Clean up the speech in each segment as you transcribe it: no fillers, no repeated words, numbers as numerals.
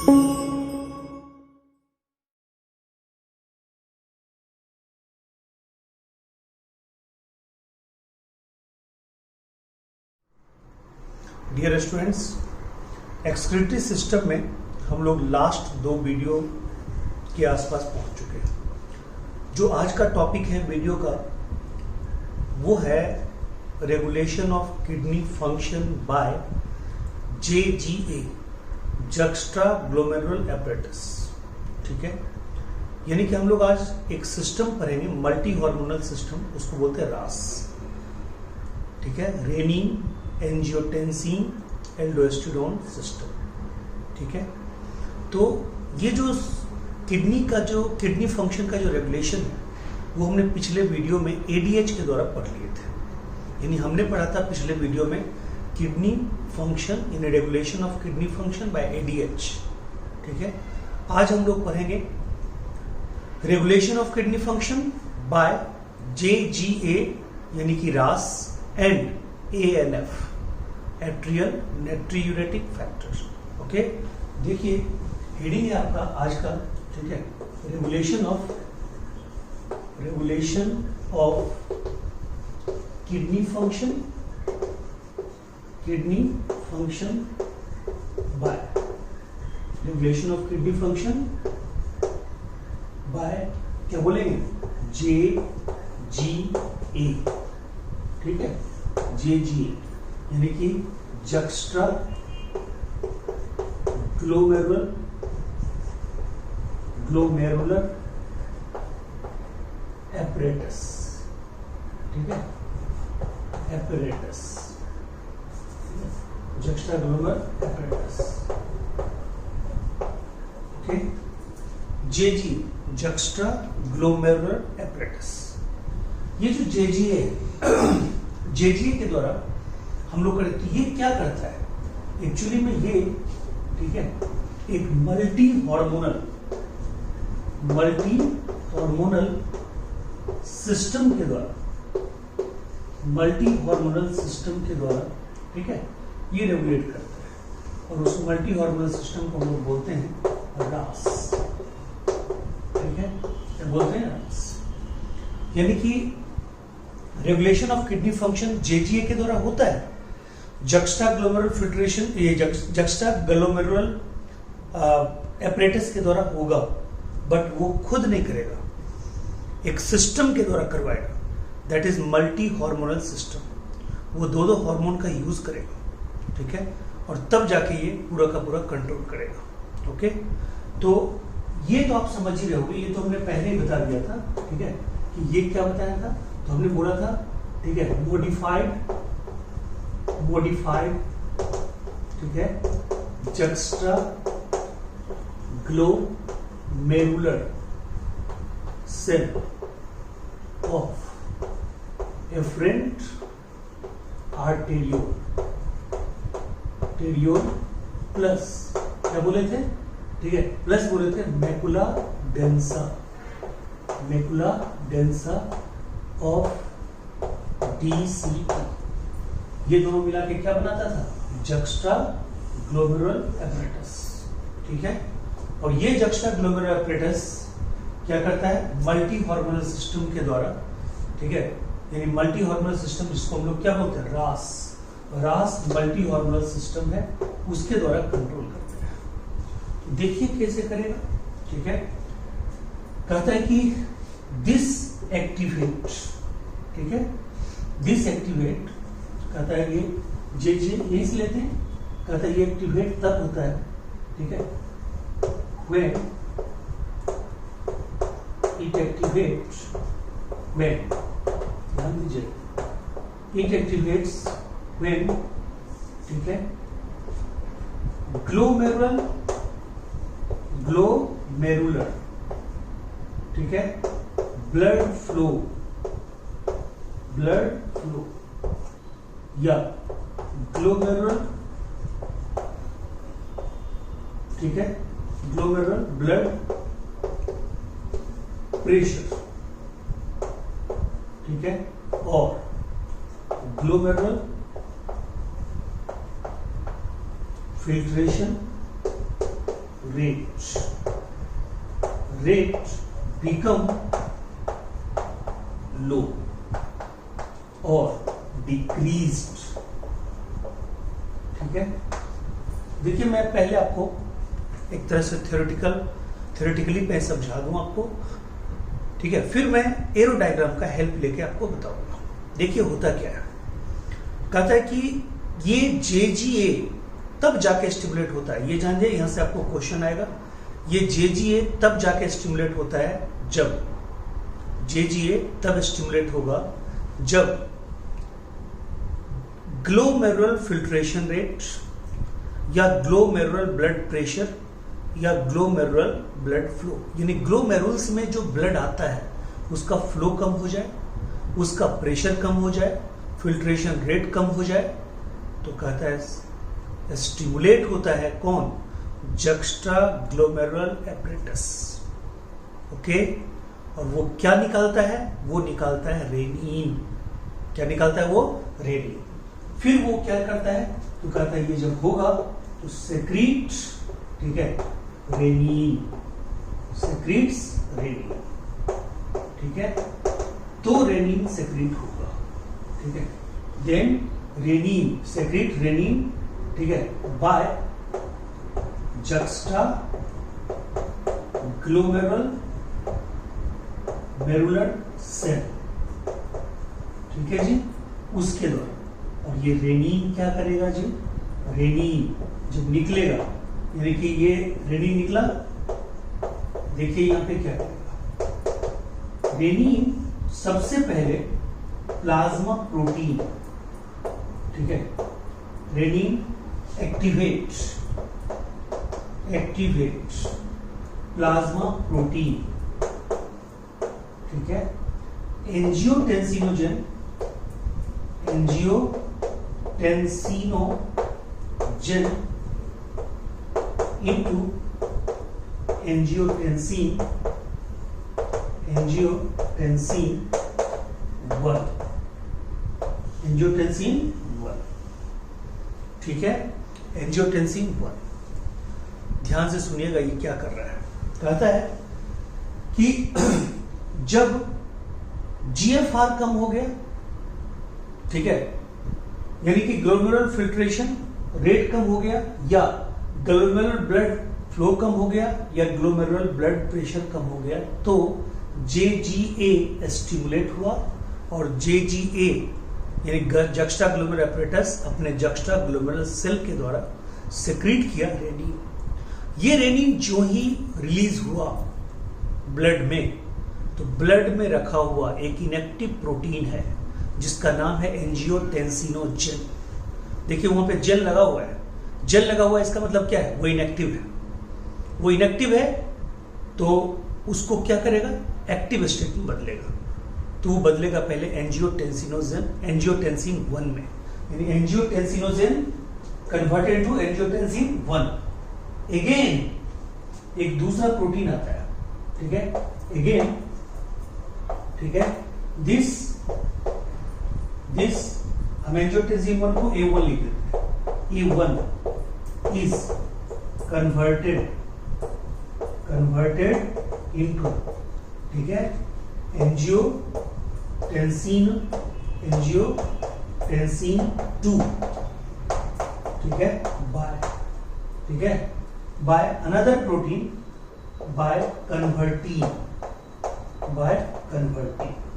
Dear students, excretory system में हम लोग लास्ट 2 वीडियो के आसपास पहुंच चुके हैं। जो आज का टॉपिक है वीडियो का वो है regulation of kidney function by JGA, juxta glomerular apparatus. ठीक है, यानी कि हम लोग आज एक सिस्टम पढ़ेंगे, मल्टी हार्मोनल सिस्टम, उसको बोलते हैं रास। ठीक है, रेनिन एंजियोटेंसिन एल्डोस्टेरोन सिस्टम। ठीक है, तो ये जो किडनी फंक्शन का जो रेगुलेशन है वो हमने पिछले वीडियो में ADH के द्वारा पढ़ लिए थे। यानी हमने पढ़ा था पिछले वीडियो में kidney function in regulation of kidney function by ADH। ठीक है, आज हम लोग पढ़ेंगे regulation of kidney function by JGA यानी कि RAS and ANF, atrial natriuretic factor. Okay, देखिए हेडिंग है आपका आज का। ठीक है, regulation of kidney function by regulation of kidney function by क्या बोलेंगे, JGA। ठीक है, JGA यानी कि जक्स्ट्रा ग्लोमेरुलर एपरेटस। ठीक है, apparatus, juxta glomerular apparatus. Okay, JGA juxta glomerular apparatus. ये जो JGA JGA के द्वारा हम लोग करते, ये क्या करता है एक्चुअली में ये, ठीक है, एक मल्टी हार्मोनल सिस्टम के द्वारा, ठीक है, ये रेगुलेट करता है और उस मल्टी हार्मोनल सिस्टम को हम लोग बोलते हैं रास। ठीक है, क्या बोलते हैं, रास। यानी कि regulation of kidney function JGA के द्वारा होता है, जक्स्ट्रा ग्लोमेरुलर फिल्ट्रेशन, ये जक्स्ट्रा ग्लोमेरुलर एपरेटस के द्वारा होगा, बट वो खुद नहीं करेगा, एक सिस्टम के द्वारा करवाएगा, that is multi hormonal system. वो दो हार्मोन का यूज करेगा। ठीक है, और तब जाके ये पूरा का पूरा कंट्रोल करेगा। ओके, तो ये तो आप समझ ही रहे होंगे, ये तो हमने पहले ही बता दिया था। ठीक है, कि ये क्या बताया था, तो हमने बोला था, ठीक है, मॉडिफाइड, ठीक है, juxtaglomerular cell of afferent arteriole plus क्या बोले थे, ठीक है, प्लस बोले थे मैकुला डेंसा ऑफ DCT। ये दोनों मिला के क्या बनाता था, जक्स्ट्रा ग्लोमेरुलर एपरेटस। ठीक है, और ये जक्स्ट्रा ग्लोमेरुलर एपरेटस क्या करता है, मल्टी हार्मोनल सिस्टम के द्वारा, ठीक है, यानी मल्टी हार्मोनल सिस्टम जिसको हम लोग क्या बोलते हैं, रास मल्टी हार्मोनल सिस्टम है, उसके द्वारा कंट्रोल करते हैं। देखिए कैसे करेगा। ठीक है, कहता है कि दिस एक्टिवेट, ठीक है, दिस एक्टिवेट, कहता है ये JGA यही से लेते हैं, कहता है ये एक्टिवेट तब होता है, ठीक है, when it activates, when, ध्यान दीजिए, it activates when, ठीक है, ग्लोमेरुलर, ठीक है, ब्लड फ्लो या ग्लोमेरुलर, ठीक है, ग्लोमेरुलर ब्लड प्रेशर, ठीक है, और glomerular filtration rate become low or decreased। ठीक है, देखिए मैं पहले आपको एक तरह से थ्योरेटिकली मैं समझा दूं आपको, ठीक है, फिर मैं एरो डायग्राम का हेल्प लेके आपको बताऊंगा। देखिए होता क्या है, कहता है कि ये JGA तब जाके स्टिमुलेट होता है, ये जान जाइए, यहां से आपको क्वेश्चन आएगा। ये JGA तब जाके स्टिमुलेट होता है जब JGA तब स्टिमुलेट होगा जब ग्लोमेरुलर फिल्ट्रेशन रेट या ग्लोमेरुलर ब्लड प्रेशर या ग्लोमेरुलर ब्लड फ्लो, यानी ग्लोमेरुल्स में जो ब्लड आता है उसका फ्लो कम हो जाए, उसका प्रेशर कम हो जाए, फिल्ट्रेशन रेट कम हो जाए, तो कहता है स्टिमुलेट होता है कौन, जक्स्ट्रा ग्लोमेरुलर एपरेटस। ओके, और वो क्या निकालता है, वो निकालता है रेनिन। क्या निकालता है वो, रेनिन। फिर वो क्या करता है, तो कहता है ये जब होगा तो सेक्रीट, ठीक है, रेनिन, सेक्रीट्स रेनिन। ठीक है, तो रेनिन सेक्रीट होगा। ठीक है, देन रेनिन सेक्रीट रेनिन, ठीक है, बाय जक्स्टा ग्लोमेरुलर सेल। ठीक है जी, उसके द्वारा। और ये रेनिन क्या करेगा जी, रेनिन जब निकलेगा, यानी कि ये रेनिन निकला, देखिए यहां पे क्या करेगा, रेनिन सबसे पहले प्लाज्मा प्रोटीन, ठीक है, रेनिन एक्टिवेट प्लाज्मा प्रोटीन, ठीक है, एंजियोटेंसिनोजन into angiotensin 1, ठीक है, एंजियोटेंसिन 1। ध्यान से सुनिएगा ये क्या कर रहा है, कहता है कि जब GFR कम हो गया, ठीक है, यानी कि ग्लोमेरुलर फिल्ट्रेशन रेट कम हो गया, या ग्लोमेरुलर ब्लड फ्लो कम हो गया, या ग्लोमेरुलर ब्लड प्रेशर कम हो गया, तो JGA स्टिमुलेट हुआ, और JGA यानी जक्स्ट्रा ग्लोमेरुलर एपरेटस अपने जक्स्ट्रा ग्लोमेरुलर सेल के द्वारा सेक्रीट किया रेनिन। ये रेनिन जो ही रिलीज हुआ ब्लड में, तो ब्लड में रखा हुआ एक इनएक्टिव प्रोटीन है जिसका नाम है एंजियोटेंसिनोजन। देखिए वहां पे जेल लगा हुआ है, जेल लगा हुआ है, इसका मतलब क्या है, वो इनएक्टिव है। वो इनएक्टिव है तो उसको क्या करेगा, एक्टिव स्टेट में बदलेगा। तो वो बदलेगा पहले एंजियोटेंसिन 1 में, यानी angiotensinogen converted to angiotensin 1। Again एक दूसरा प्रोटीन आता है, ठीक है, अगेन, ठीक है, दिस हम एंजियोटेंसिन 1 को A1 लिख देते हैं। A1 इज कन्वर्टेड इनटू, ठीक है, एंजियोटेंसिन 2, ठीक है, बाय अनदर प्रोटीन, बाय कन्वर्टीन।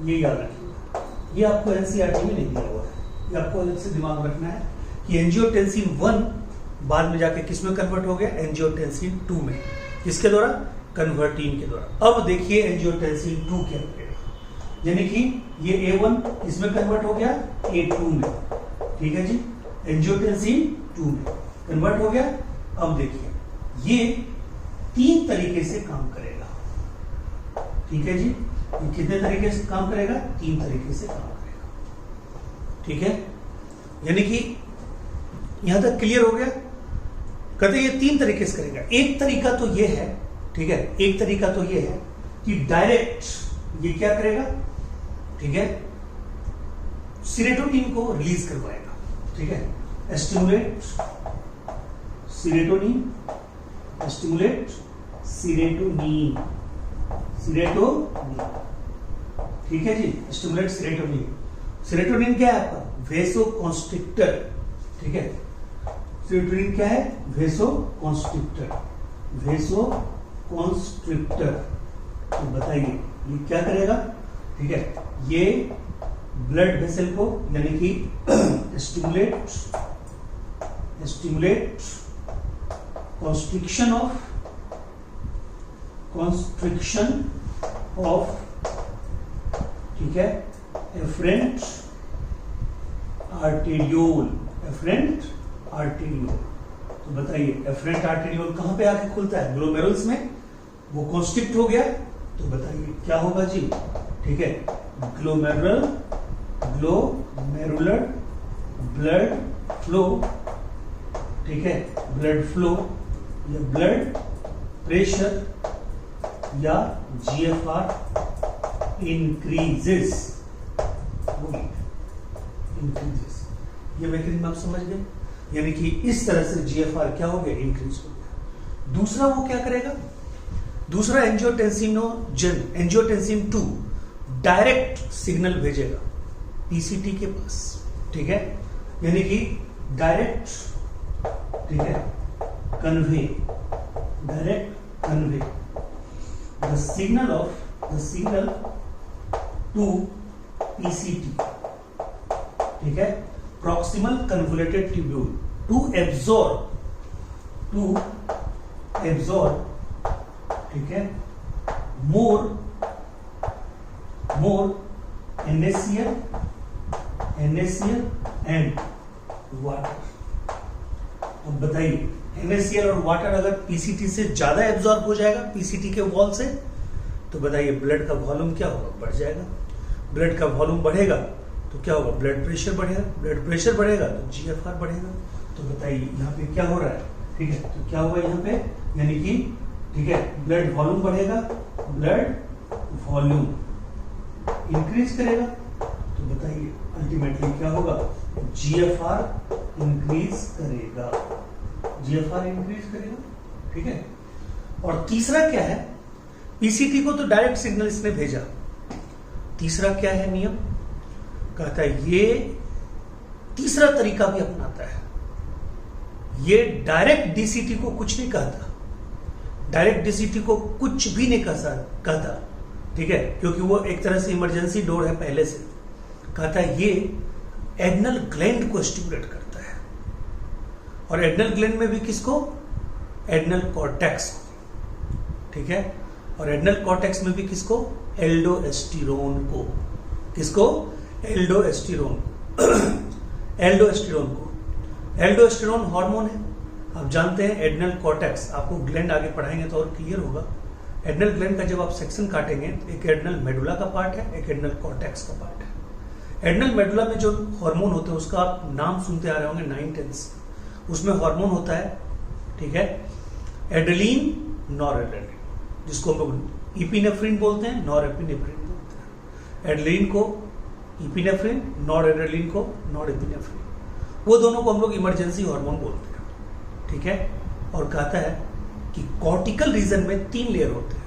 ये याद रखिएगा, ये आपको एनसीईआरटी में नहीं दिया हुआ है, ये आपको अलग से दिमाग रखना है कि एंजियोटेंसिन 1 बाद में जाके किस में कन्वर्ट हो गया, एंजियोटेंसिन 2 में। किसके द्वारा, कन्वर्टीन के द्वारा। अब देखिए एंजियोटेंसिन 2 क्या करेगा, यानी कि ये A1 इसमें कन्वर्ट हो गया A2 में, ठीक है जी, एंजियोटेंसिन 2 में कन्वर्ट हो गया। अब देखिए ये 3 तरीके से काम करेगा, ठीक है जी, ये कितने तरीके से काम करेगा, 3 तरीके से काम करेगा, ठीक है, यानी कि यहां तक क्लियर हो गया। कहते ये 3 तरीके से करेगा। एक तरीका तो ये है, ठीक है, एक तरीका तो ये है कि डायरेक्ट ये क्या करेगा, ठीक है, सीरोटोनिन को रिलीज करवाएगा, ठीक है, stimulate serotonin stimulate serotonin, serotonin, ठीक है जी, स्टिमुलेट सीरोटोनिन। सीरोटोनिन क्या है आपका? वेसोकॉन्स्ट्रिक्टर, ठीक है। सीरोटोनिन क्या है? वेसोकॉन्स्ट्रिक्टर, वेसोकॉन्स्ट्रिक्टर। तो बताइए ये क्या करेगा? ठीक है, ये ब्लड वेसल को यानी कि स्टिमुलेट constriction of, ठीक है, efferent arteriole। तो बताइए efferent arteriole कहां पे आके खुलता है? ग्लोमेरुल्स में। वो कॉन्स्ट्रिक्ट हो गया तो बताइए क्या होगा जी? ठीक है, ग्लोमेरुलर ब्लड फ्लो, ठीक है, ब्लड फ्लो या ब्लड प्रेशर या GFR इंक्रीजेस। ये मैकेनिज्म आप समझ गए? यानी कि इस तरह से GFR क्या हो गया? इंक्रीज हो गया। दूसरा वो क्या करेगा? दूसरा एंजियोटेंसिन 2 डायरेक्ट सिग्नल भेजेगा पीसीटी के पास, ठीक है, यानी कि डायरेक्ट, ठीक है, convey the signal to PCT, ठीक है, proximal convoluted tubule to absorb, ठीक है, मोर NaCl एंड वाटर। अब बताइए NaCl और वाटर अगर पीसीटी से ज्यादा एब्जॉर्ब हो जाएगा पीसीटी के वॉल से, तो बताइए ब्लड का वॉल्यूम क्या होगा? बढ़ जाएगा। ब्लड का वॉल्यूम बढ़ेगा तो क्या होगा? ब्लड प्रेशर बढ़ेगा। ब्लड प्रेशर बढ़ेगा तो GFR बढ़ेगा। तो बताइए यहाँ पे क्या हो रहा है? ठीक है, तो क्या होगा यहाँ पे? यानी कि, ठीक है, ब्लड वॉल्यूम बढ़ेगा, ब्लड वॉल्यूम इंक्रीज करेगा, तो बताइए अल्टीमेटली क्या होगा? GFR इंक्रीज करेगा, ठीक है। और तीसरा क्या है? पीसीटी को तो डायरेक्ट सिग्नल इसने भेजा। तीसरा क्या है नियम? कहता है ये तीसरा तरीका भी अपनाता है। ये डायरेक्ट डीसीटी को कुछ नहीं कहता, डायरेक्ट डीसीटी को कुछ भी नहीं कहता, ठीक है, क्योंकि वो एक तरह से इमरजेंसी डोर है पहले से। कहता है ये एडनल ग्लैंड को स्टिमुलेट करता है, और एडनल ग्लैंड में भी किसको? एडनल कॉर्टेक्स को, ठीक है, और एडनल कॉर्टेक्स में भी किसको? एल्डोस्टेरोन को। किसको? एल्डोस्टेरोन को। एल्डोस्टेरोन हार्मोन है, आप जानते हैं। एडनल कॉर्टेक्स, आपको ग्लैंड आगे पढ़ाएंगे तो और क्लियर होगा। एडनल ग्लैंड का जब आप सेक्शन काटेंगे तो एक एडनल मेडुला का पार्ट है, एक एडनल कॉर्टेक्स का पार्ट है। एडनल मेडुला में जो हार्मोन होते हैं उसका आप नाम सुनते आ रहे होंगे 9-10। उसमें हार्मोन होता है, ठीक है, एड्रेलिन, नॉरएड्रेलिन, जिसको हम लोग इपिनेफ्रिन बोलते हैं, नॉरएपिनेफ्रिन बोलते हैं। एड्रेलिन को इपिनेफ्रिन, नॉरएड्रेलिन को नॉरएपिनेफ्रिन, वो दोनों को हम लोग इमरजेंसी हार्मोन बोलते हैं, ठीक है। और कहता है कि कॉर्टिकल रीजन में 3 लेयर होते हैं,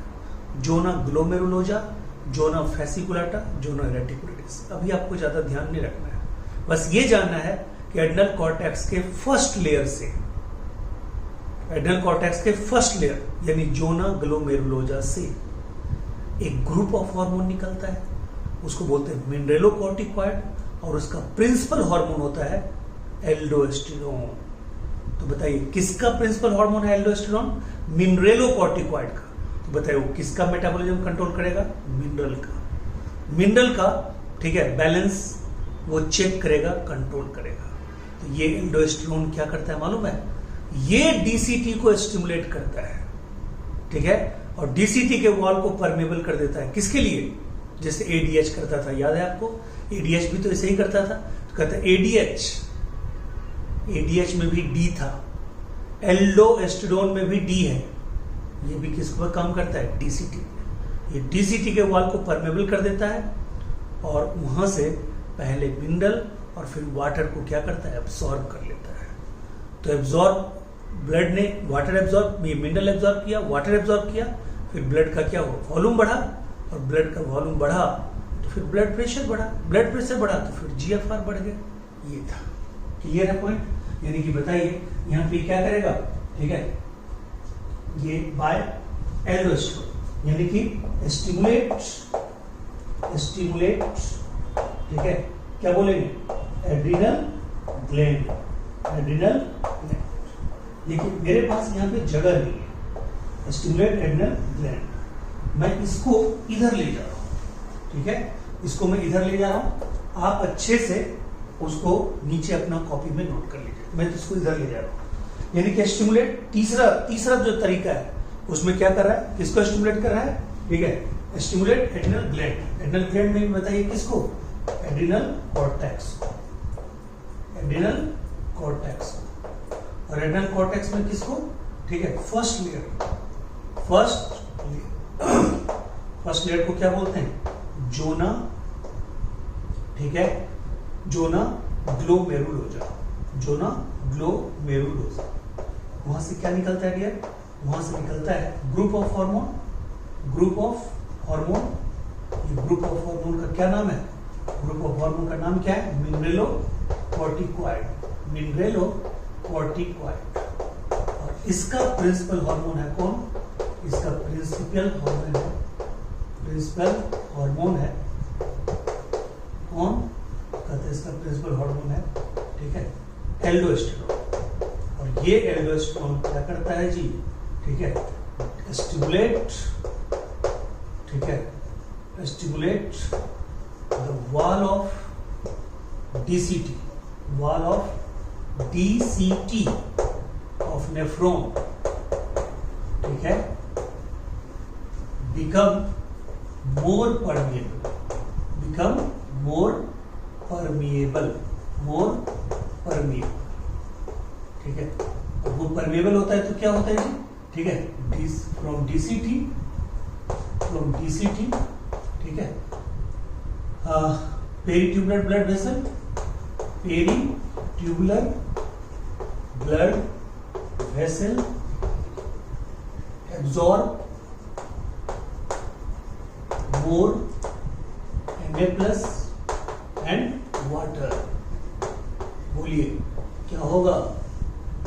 जोना ग्लोमेरुलोजा, जोना फेसिकुलाटा, जोना रेटिकुलेटिस। अभी आपको ज्यादा ध्यान नहीं रखना है, बस ये जानना है कि एडनल कॉर्टेक्स के फर्स्ट लेयर से, एडनल कॉर्टेक्स के फर्स्ट लेयर यानी जोना ग्लोमेरुलोजा से एक ग्रुप ऑफ हार्मोन निकलता है, उसको बोलते हैं मिनरेलोकॉर्टिकॉइड, और उसका प्रिंसिपल हार्मोन होता है एल्डोस्टेरोन। तो बताइए किसका प्रिंसिपल हार्मोन है एल्डोस्टेरोन? मिनरेलोकॉर्टिकॉइड का। तो बताइए वो किसका मेटाबॉलिज्म कंट्रोल करेगा? मिनरल का, ठीक है, बैलेंस वो चेक करेगा, कंट्रोल करेगा। तो ये एल्डोस्टेरोन क्या करता है मालूम है? ये डीसीटी को स्टिमुलेट करता है, ठीक है, और डीसीटी के वॉल को परमेबल कर देता है। किसके लिए? जैसे एडीएच करता था, याद है आपको? एडीएच भी तो ऐसे ही करता था। तो कहता है एडीएच में भी डी था, एल्डोस्टेरोन में भी डी है, ये भी किस पर काम करता है? डीसीटी। ये डीसीटी के वॉल को परमेबल कर देता है, और वहां से पहले मिनरल और फिर वाटर को क्या करता है? एब्सॉर्ब कर लेता है। तो एब्सॉर्ब ब्लड ने वाटर एब्जॉर्ब, मिनरल एब्जॉर्ब किया, वाटर एब्जॉर्ब किया, फिर ब्लड का क्या हुआ, वॉल्यूम बढ़ा, और ब्लड का वॉल्यूम बढ़ा तो फिर ब्लड प्रेशर बढ़ा, ब्लड प्रेशर बढ़ा तो फिर जीएफआर बढ़ गया। ये था, क्लियर है पॉइंट। यानी कि बताइए यहाँ पे क्या करेगा, ठीक है, ये बाय एल्डोस्टेरोन यानी कि स्टिमुलेट, ठीक है, क्या बोलेंगे, एड्रिनल ग्लैंड, एड्रिनल ग्लैंड। लेकिन मेरे पास यहाँ पे जगह नहीं है, स्टिमुलेट एड्रिनल ग्लैंड, मैं इसको इधर ले जा रहा हूँ, ठीक है, इसको मैं इधर ले जा रहा हूँ। आप अच्छे से उसको नीचे अपना कॉपी में नोट कर लीजिए। मैं इसको इधर ले जा रहा हूँ, यानी कि स्टिमुलेट, तीसरा जो तरीका है उसमें क्या कर रहा है, किसको स्टिमुलेट कर रहा है, ठीक है, stimulate adrenal gland. Adrenal gland में बताइए किसको, एड्रिनल कॉर्टेक्स, एड्रिनल कॉर्टेक्स, और एड्रिनल कॉर्टेक्स में किसको, ठीक है, फर्स्ट लेयर को क्या बोलते हैं, जोना, ठीक है, जोना ग्लोमेरुलोसा, जोना ग्लोमेरुलोसा। वहां से क्या निकलता है डियर, वहां से निकलता है group of hormone, group of hormone. ये ग्रुप ऑफ हार्मोन का क्या नाम है, ग्रुप ऑफ हार्मोन का नाम क्या है, मिनरेलो कॉर्टिकॉइड, मिनरेलो कॉर्टिकॉइड। और इसका प्रिंसिपल हार्मोन है कौन, इसका प्रिंसिपल हार्मोन है कौन, कहते हैं इसका प्रिंसिपल हार्मोन है, ठीक है, एल्डोस्टेरोन। और ये एल्डोस्टेरोन क्या करता है जी, ठीक है, स्टिमुलेट, ठीक है, stimulate the wall of DCT, wall of DCT of nephron, ठीक है, become more permeable, become more permeable, ठीक है। और वो परमेबल होता है तो क्या होता है जी, ठीक है, फ्रॉम डीसीटी, ठीक है, peritubular blood vessel, peritubular blood vessel absorb more Na plus and water। बोलिए क्या होगा,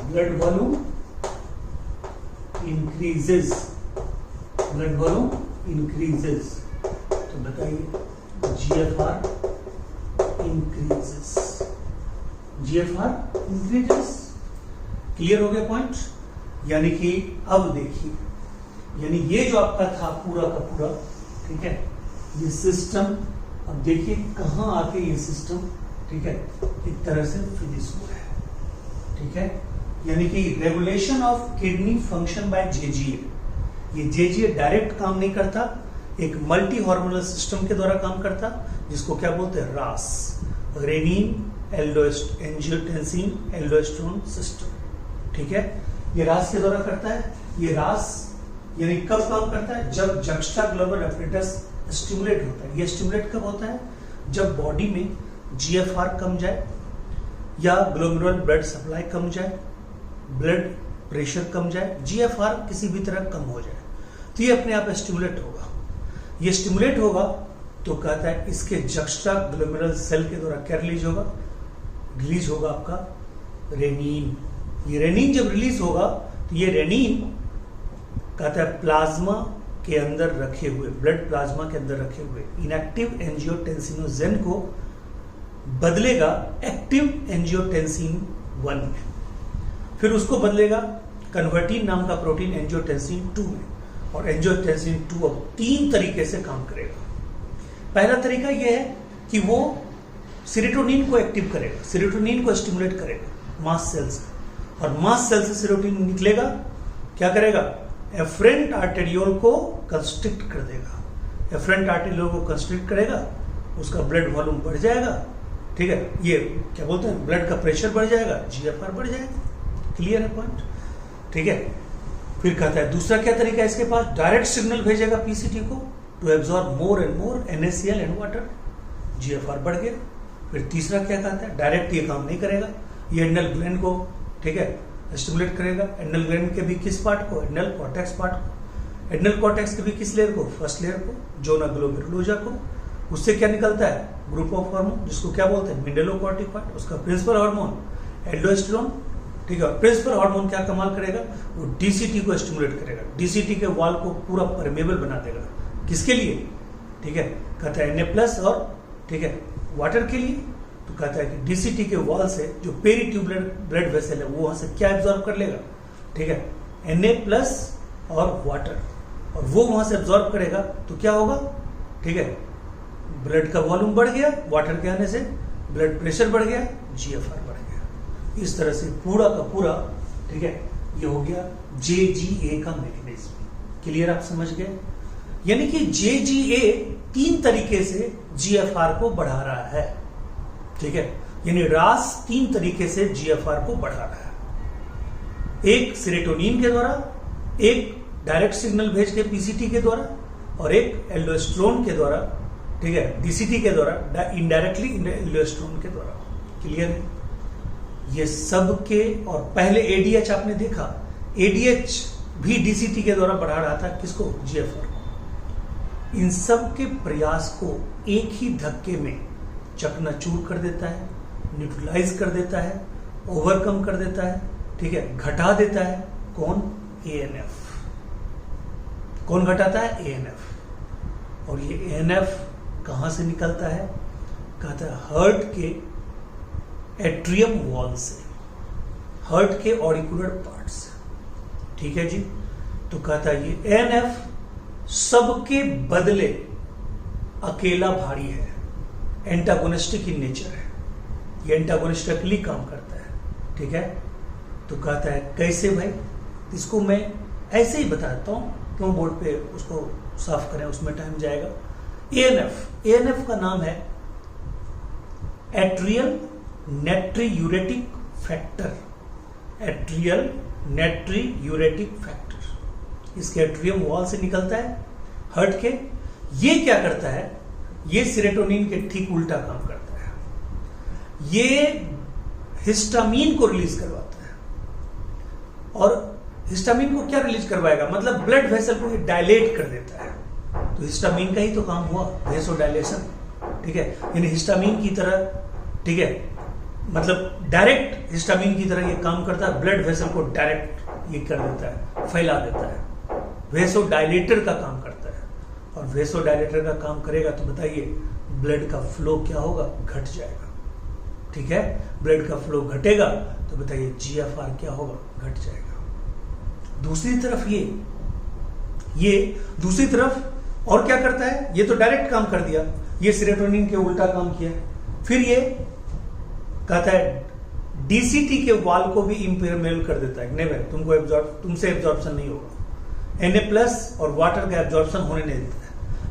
blood volume increases, blood volume increases, तो बताइए GFR increases, GFR increases. Clear हो गया पॉइंट। यानी कि अब देखिए, यानी ये जो आपका था पूरा का पूरा, ठीक है, ये सिस्टम, अब देखिए कहां आके ये सिस्टम, ठीक है, एक तरह से फिनिश हुआ है, ठीक है। यानी कि regulation of kidney function bye JGA, ये जेजीए डायरेक्ट काम नहीं करता, एक मल्टी हार्मोनल सिस्टम के द्वारा काम करता, जिसको क्या बोलते हैं, रास, रेनिन एंजियोटेंसिन एल्डोस्टेरोन सिस्टम, ठीक है। ये रास के द्वारा करता है। ये रास यानी कब काम करता है, जब जक्स्टा ग्लोबल एपरेटस स्टिमुलेट होता है। ये स्टिमुलेट कब होता है, जब बॉडी में जीएफआर कम जाए या ग्लोमेरुलर ब्लड सप्लाई कम जाए, ब्लड प्रेशर कम जाए, जीएफआर किसी भी तरह कम हो जाए, तो ये अपने आप स्टिमुलेट होगा। ये स्टिमुलेट होगा तो कहता है इसके जक्स्टा ग्लोमेरुलर सेल के द्वारा क्या रिलीज होगा, रिलीज होगा आपका रेनिन। ये रेनिन जब रिलीज होगा तो ये रेनिन कहता है प्लाज्मा के अंदर रखे हुए, ब्लड प्लाज्मा के अंदर रखे हुए इनएक्टिव एंजियोटेंसिनोजेन को बदलेगा एक्टिव एंजियोटेंसिन 1 में, फिर उसको बदलेगा कन्वर्टिन नाम का प्रोटीन एंजियोटेंसिन 2 में, और एंजियोटेंसिन 2 अब 3 तरीके से काम करेगा। पहला तरीका यह है कि वो सेरोटोनिन को एक्टिव करेगा, सेरोटोनिन को स्टिमुलेट करेगा मास्ट सेल से, और मास्ट सेल से सेरोटोनिन निकलेगा, क्या करेगा, एफरेंट आर्टेरियोल को कंस्ट्रिक्ट कर देगा, एफरेंट आर्टेरियोल को कंस्ट्रिक्ट करेगा, उसका ब्लड वॉल्यूम बढ़ जाएगा, ठीक है, ये क्या बोलते हैं, ब्लड का प्रेशर बढ़ जाएगा, जीएफआर बढ़ जाएगा। क्लियर है पॉइंट, ठीक है। फिर कहता है दूसरा क्या तरीका है इसके पास, डायरेक्ट सिग्नल भेजेगा पीसीटी को to absorb more and more NaCl and water, GFR बढ़ गया। फिर तीसरा क्या कहता है, डायरेक्ट ये काम नहीं करेगा, ये एड्रिनल ग्लैंड को, ठीक है, स्टिमुलेट करेगा। एड्रिनल ग्लैंड के भी किस पार्ट को? एड्रिनल कॉर्टेक्स पार्ट को। एड्रिनल कॉर्टेक्स के भी किस लेयर को? फर्स्ट लेयर को, जोना ग्लोमेरुलोसा को। उससे क्या निकलता है? ग्रुप ऑफ हार्मोन, जिसको क्या बोलते हैं? मिनरलोकॉर्टिकॉइड। उसका प्रिंसिपल हार्मोन एल्डोस्टेरोन, ठीक है। प्रिंसिपल हार्मोन क्या कमाल करेगा? वो डीसीटी को स्टिमुलेट करेगा, डीसीटी के वॉल को पूरा परमेबल बना देगा। किसके लिए? ठीक है, कहता है Na+ और ठीक है वाटर के लिए। तो कहता है कि डीसीटी के वॉल से जो पेरीट्यूबुलर ब्लड वेसल है वो वहां से क्या एब्जॉर्ब कर लेगा? ठीक है, Na+ और वाटर, और वो वहां से एब्जॉर्ब करेगा तो क्या होगा? ठीक है, ब्लड का वॉल्यूम बढ़ गया, वाटर के आने से ब्लड प्रेशर बढ़ गया, GFR बढ़ गया। इस तरह से पूरा का पूरा, ठीक है, ये हो गया JGA का मैकेनिज्म। क्लियर? आप समझ गए? यानी कि JGA 3 तरीके से GFR को बढ़ा रहा है, ठीक है। यानी RAS 3 तरीके से GFR को बढ़ा रहा है। एक सेरोटोनिन के द्वारा, एक डायरेक्ट सिग्नल भेज के PCT के द्वारा, और एक एल्डोस्टेरोन के द्वारा, ठीक है, DCT के द्वारा, इनडायरेक्टली एल्डोस्टेरोन के द्वारा। क्लियर है? ये सब के, और पहले ADH आपने देखा, ADH भी DCT के द्वारा बढ़ा रहा था। किसको? GFR को। इन सब के प्रयास को एक ही धक्के में चकनाचूर कर देता है, न्यूट्रलाइज कर देता है, ओवरकम कर देता है, ठीक है, घटा देता है। कौन? ANF। कौन घटाता है? ANF। और ये ANF कहां से निकलता है? कहता है हार्ट के एट्रियम वॉल से, हार्ट के ऑडिकुलर पार्ट से, ठीक है जी। तो कहता है ये ANF सबके बदले अकेला भारी है, एंटागोनिस्टिक इन नेचर है, ये एंटागोनिस्टिकली काम करता है, ठीक है। तो कहता है कैसे भाई? इसको मैं ऐसे ही बताता हूं, क्यों बोर्ड पे उसको साफ करें, उसमें टाइम जाएगा। ANF का नाम है एट्रियल नेट्रियूरेटिक फैक्टर, एट्रियल नेट्रियूरेटिक फैक्टर। इसके एट्रियम वॉल से निकलता है हार्ट के। ये क्या करता है? ये सेरोटोनिन के ठीक उल्टा काम करता है। ये हिस्टामीन को रिलीज करवाता है, और हिस्टामीन को क्या रिलीज करवाएगा? मतलब ब्लड वेसल को डायलेट कर देता है। तो हिस्टामीन का ही तो काम हुआ, वेसोडायलेशन, ठीक है। यानी हिस्टामीन की तरह, ठीक है, मतलब डायरेक्ट हिस्टामीन की तरह ये काम करता है, ब्लड वेसल को डायरेक्ट ये कर देता है, फैला देता है, वेसोडायलेटर का काम करता है। और वेसोडायलेटर का काम करेगा तो बताइए ब्लड का फ्लो क्या होगा? घट जाएगा, ठीक है। ब्लड का फ्लो घटेगा तो बताइए GFR क्या होगा? घट जाएगा। दूसरी तरफ ये दूसरी तरफ और क्या करता है? ये तो डायरेक्ट काम कर दिया, ये सेरोटोनिन के उल्टा काम किया। फिर ये कहता है DCT के वॉल को भी इम्पेरमेबल कर देता है, नेवर, तुमसे एब्जॉर्प्शन नहीं होगा। Na+ और वाटर का एब्जॉर्प्शन होने नहीं देता है।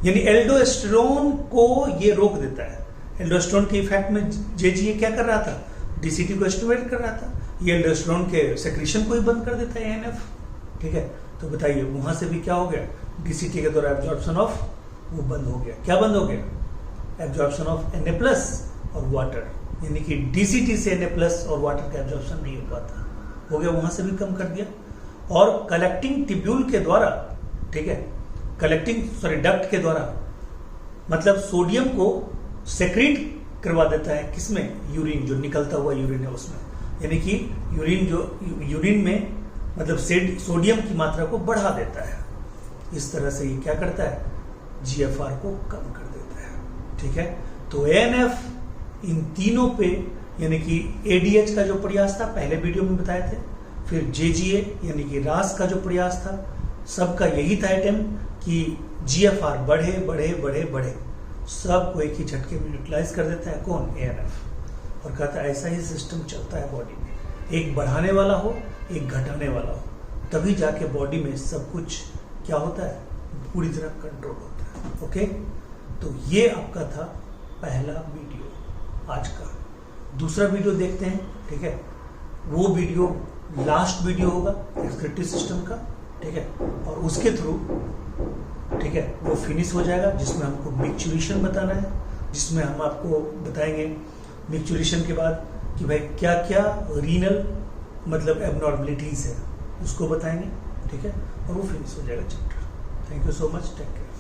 यानी एल्डोस्टेरोन को ये रोक देता है। एल्डोस्टेरोन के इफेक्ट में JGA क्या कर रहा था? DCT को स्टिमुलेट कर रहा था। ये एल्डोस्टेरोन के सेक्रेशन को ही बंद कर देता है ANF, ठीक है। तो बताइए वहां से भी क्या हो गया? DCT के द्वारा एब्जॉर्प्शन ऑफ वो बंद हो गया। क्या बंद हो गया? एब्जॉर्प्शन ऑफ Na+ और वाटर, यानी कि DCT से Na+ और वाटर का एब्जॉर्प्शन नहीं हो पाता, हो गया, वहां से भी कम कर दिया। और कलेक्टिंग टिब्यूल के द्वारा, ठीक है, डक्ट के द्वारा, मतलब सोडियम को सेक्रेट करवा देता है। किसमें? यूरिन, जो निकलता हुआ यूरिन है उसमें। यानी कि यूरिन में मतलब सोडियम की मात्रा को बढ़ा देता है। इस तरह से ये क्या करता है? GFR को कम कर देता है, ठीक है। तो ANF इन तीनों पे, यानी कि ADH का जो प्रयास था पहले वीडियो में बताए थे, फिर JGA यानी कि RAS का जो प्रयास था, सबका यही था अटेम्प्ट कि GFR बढ़े बढ़े बढ़े बढ़े, सबको एक ही झटके में यूटिलाइज कर देता है। कौन? ANF। और कहता है ऐसा ही सिस्टम चलता है बॉडी में, एक बढ़ाने वाला हो एक घटाने वाला हो, तभी जाके बॉडी में सब कुछ क्या होता है? पूरी तरह कंट्रोल होता है। ओके, तो ये आपका था पहला वीडियो आज का। दूसरा वीडियो देखते हैं, ठीक है। वो वीडियो लास्ट वीडियो होगा एक्सक्रीटिव सिस्टम का, ठीक है, और उसके थ्रू, ठीक है, वो फिनिश हो जाएगा, जिसमें हमको मिक्चुरेशन बताना है, जिसमें हम आपको बताएंगे मिक्चुरेशन के बाद कि भाई क्या क्या रीनल मतलब एबनॉर्मलिटीज़ है उसको बताएंगे, ठीक है, और वो फिनिश हो जाएगा chapter. Thank you so much, take care.